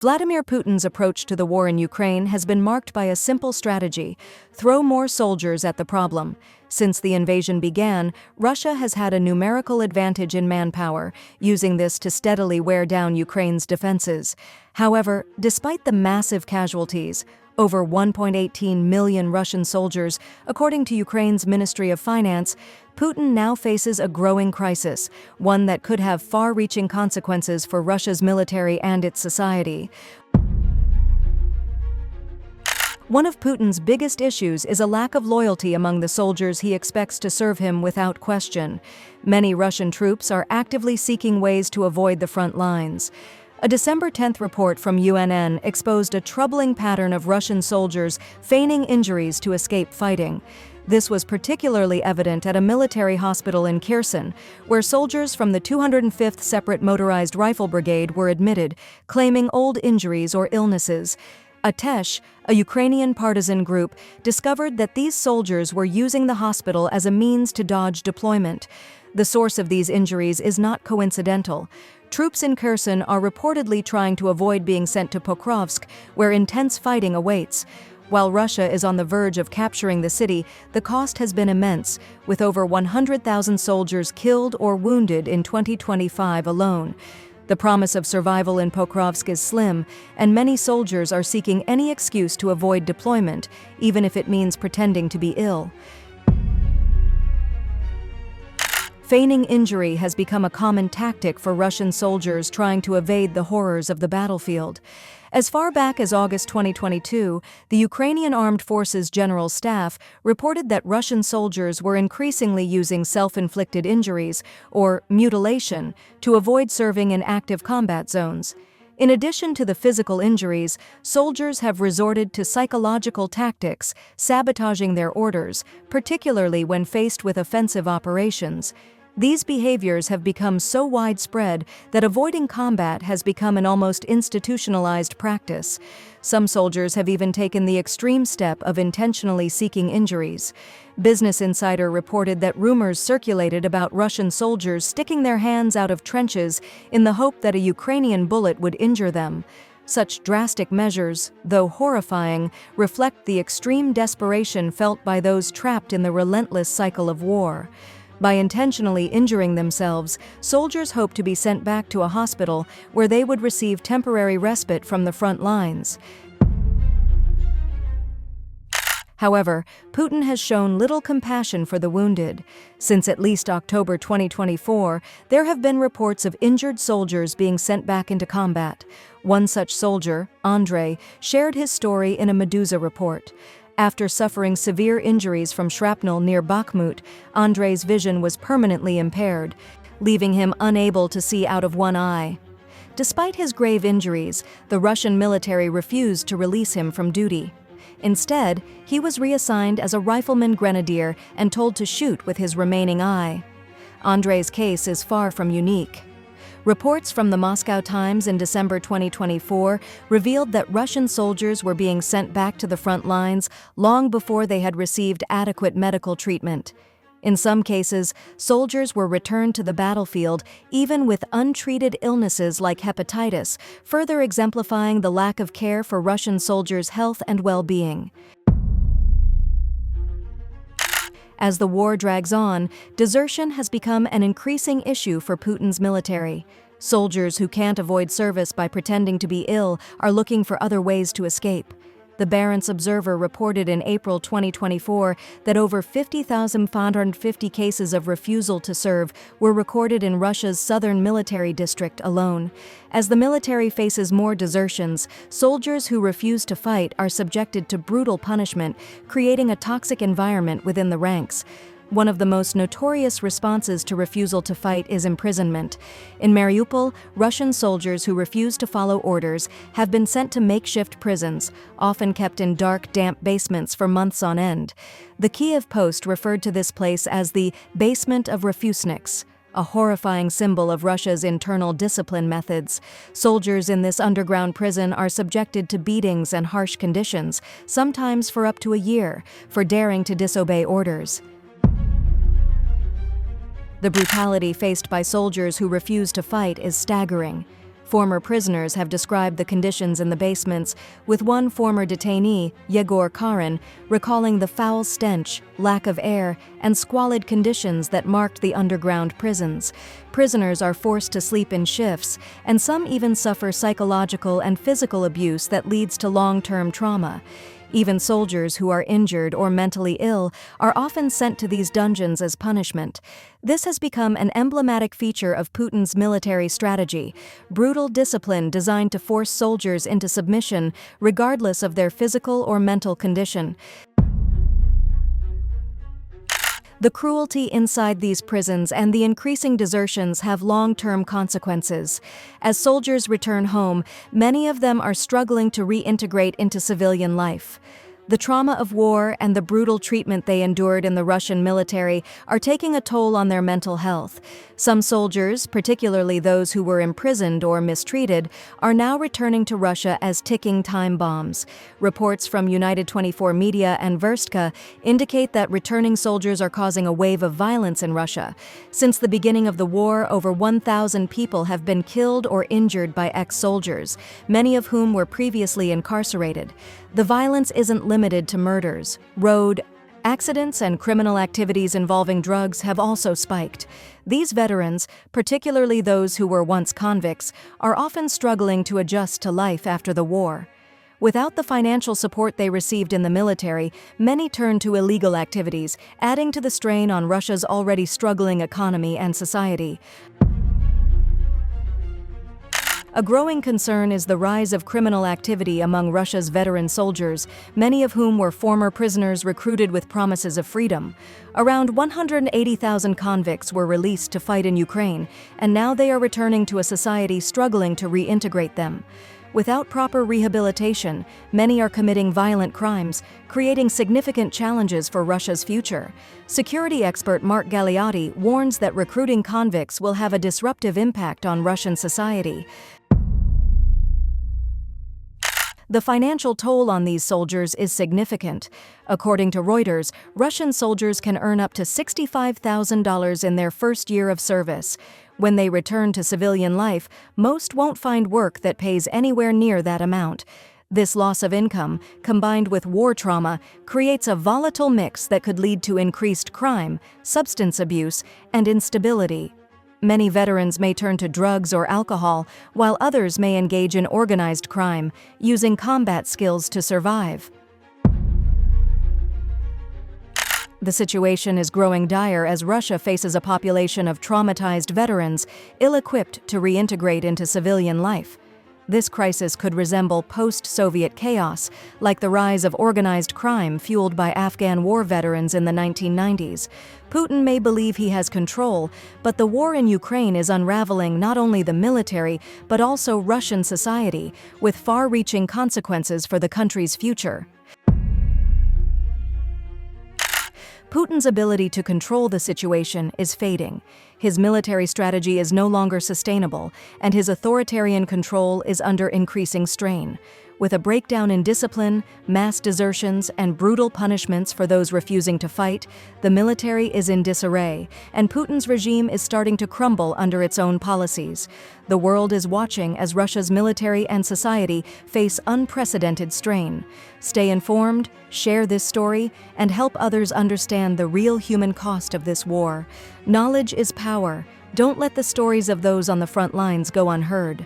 Vladimir Putin's approach to the war in Ukraine has been marked by a simple strategy: throw more soldiers at the problem. Since the invasion began, Russia has had a numerical advantage in manpower, using this to steadily wear down Ukraine's defenses. However, despite the massive casualties, over 1.18 million Russian soldiers, according to Ukraine's Ministry of Finance, Putin now faces a growing crisis, one that could have far-reaching consequences for Russia's military and its society. One of Putin's biggest issues is a lack of loyalty among the soldiers he expects to serve him without question. Many Russian troops are actively seeking ways to avoid the front lines. A December 10th report from UNN exposed a troubling pattern of Russian soldiers feigning injuries to escape fighting. This was particularly evident at a military hospital in Kherson, where soldiers from the 205th Separate Motorized Rifle Brigade were admitted, claiming old injuries or illnesses. Atesh, a Ukrainian partisan group, discovered that these soldiers were using the hospital as a means to dodge deployment. The source of these injuries is not coincidental. Troops in Kherson are reportedly trying to avoid being sent to Pokrovsk, where intense fighting awaits. While Russia is on the verge of capturing the city, the cost has been immense, with over 100,000 soldiers killed or wounded in 2025 alone. The promise of survival in Pokrovsk is slim, and many soldiers are seeking any excuse to avoid deployment, even if it means pretending to be ill. Feigning injury has become a common tactic for Russian soldiers trying to evade the horrors of the battlefield. As far back as August 2022, the Ukrainian Armed Forces General Staff reported that Russian soldiers were increasingly using self-inflicted injuries, or mutilation, to avoid serving in active combat zones. In addition to the physical injuries, soldiers have resorted to psychological tactics, sabotaging their orders, particularly when faced with offensive operations. These behaviors have become so widespread that avoiding combat has become an almost institutionalized practice. Some soldiers have even taken the extreme step of intentionally seeking injuries. Business Insider reported that rumors circulated about Russian soldiers sticking their hands out of trenches in the hope that a Ukrainian bullet would injure them. Such drastic measures, though horrifying, reflect the extreme desperation felt by those trapped in the relentless cycle of war. By intentionally injuring themselves, soldiers hope to be sent back to a hospital where they would receive temporary respite from the front lines. However, Putin has shown little compassion for the wounded. Since at least October 2024, there have been reports of injured soldiers being sent back into combat. One such soldier, Andrei, shared his story in a Medusa report. After suffering severe injuries from shrapnel near Bakhmut, Andrei's vision was permanently impaired, leaving him unable to see out of one eye. Despite his grave injuries, the Russian military refused to release him from duty. Instead, he was reassigned as a rifleman grenadier and told to shoot with his remaining eye. Andrei's case is far from unique. Reports from the Moscow Times in December 2024 revealed that Russian soldiers were being sent back to the front lines long before they had received adequate medical treatment. In some cases, soldiers were returned to the battlefield even with untreated illnesses like hepatitis, further exemplifying the lack of care for Russian soldiers' health and well-being. As the war drags on, desertion has become an increasing issue for Putin's military. Soldiers who can't avoid service by pretending to be ill are looking for other ways to escape. The Barents Observer reported in April 2024 that over 50,550 cases of refusal to serve were recorded in Russia's southern military district alone. As the military faces more desertions, soldiers who refuse to fight are subjected to brutal punishment, creating a toxic environment within the ranks. One of the most notorious responses to refusal to fight is imprisonment. In Mariupol, Russian soldiers who refuse to follow orders have been sent to makeshift prisons, often kept in dark, damp basements for months on end. The Kiev Post referred to this place as the basement of refuseniks, a horrifying symbol of Russia's internal discipline methods. Soldiers in this underground prison are subjected to beatings and harsh conditions, sometimes for up to a year, for daring to disobey orders. The brutality faced by soldiers who refuse to fight is staggering. Former prisoners have described the conditions in the basements, with one former detainee, Yegor Karin, recalling the foul stench, lack of air, and squalid conditions that marked the underground prisons. Prisoners are forced to sleep in shifts, and some even suffer psychological and physical abuse that leads to long-term trauma. Even soldiers who are injured or mentally ill are often sent to these dungeons as punishment. This has become an emblematic feature of Putin's military strategy, brutal discipline designed to force soldiers into submission regardless of their physical or mental condition. The cruelty inside these prisons and the increasing desertions have long-term consequences. As soldiers return home, many of them are struggling to reintegrate into civilian life. The trauma of war and the brutal treatment they endured in the Russian military are taking a toll on their mental health. Some soldiers, particularly those who were imprisoned or mistreated, are now returning to Russia as ticking time bombs. Reports from United 24 Media and Verstka indicate that returning soldiers are causing a wave of violence in Russia. Since the beginning of the war, over 1,000 people have been killed or injured by ex-soldiers, many of whom were previously incarcerated. The violence isn't limited to murders. Road accidents and criminal activities involving drugs have also spiked. These veterans, particularly those who were once convicts, are often struggling to adjust to life after the war. Without the financial support they received in the military, many turn to illegal activities, adding to the strain on Russia's already struggling economy and society. A growing concern is the rise of criminal activity among Russia's veteran soldiers, many of whom were former prisoners recruited with promises of freedom. Around 180,000 convicts were released to fight in Ukraine, and now they are returning to a society struggling to reintegrate them. Without proper rehabilitation, many are committing violent crimes, creating significant challenges for Russia's future. Security expert Mark Galeotti warns that recruiting convicts will have a disruptive impact on Russian society. The financial toll on these soldiers is significant. According to Reuters, Russian soldiers can earn up to $65,000 in their first year of service. When they return to civilian life, most won't find work that pays anywhere near that amount. This loss of income, combined with war trauma, creates a volatile mix that could lead to increased crime, substance abuse, and instability. Many veterans may turn to drugs or alcohol, while others may engage in organized crime, using combat skills to survive. The situation is growing dire as Russia faces a population of traumatized veterans, ill-equipped to reintegrate into civilian life. This crisis could resemble post-Soviet chaos, like the rise of organized crime fueled by Afghan war veterans in the 1990s. Putin may believe he has control, but the war in Ukraine is unraveling not only the military, but also Russian society, with far-reaching consequences for the country's future. Putin's ability to control the situation is fading. His military strategy is no longer sustainable, and his authoritarian control is under increasing strain. With a breakdown in discipline, mass desertions, and brutal punishments for those refusing to fight, the military is in disarray, and Putin's regime is starting to crumble under its own policies. The world is watching as Russia's military and society face unprecedented strain. Stay informed, share this story, and help others understand the real human cost of this war. Knowledge is power. Don't let the stories of those on the front lines go unheard.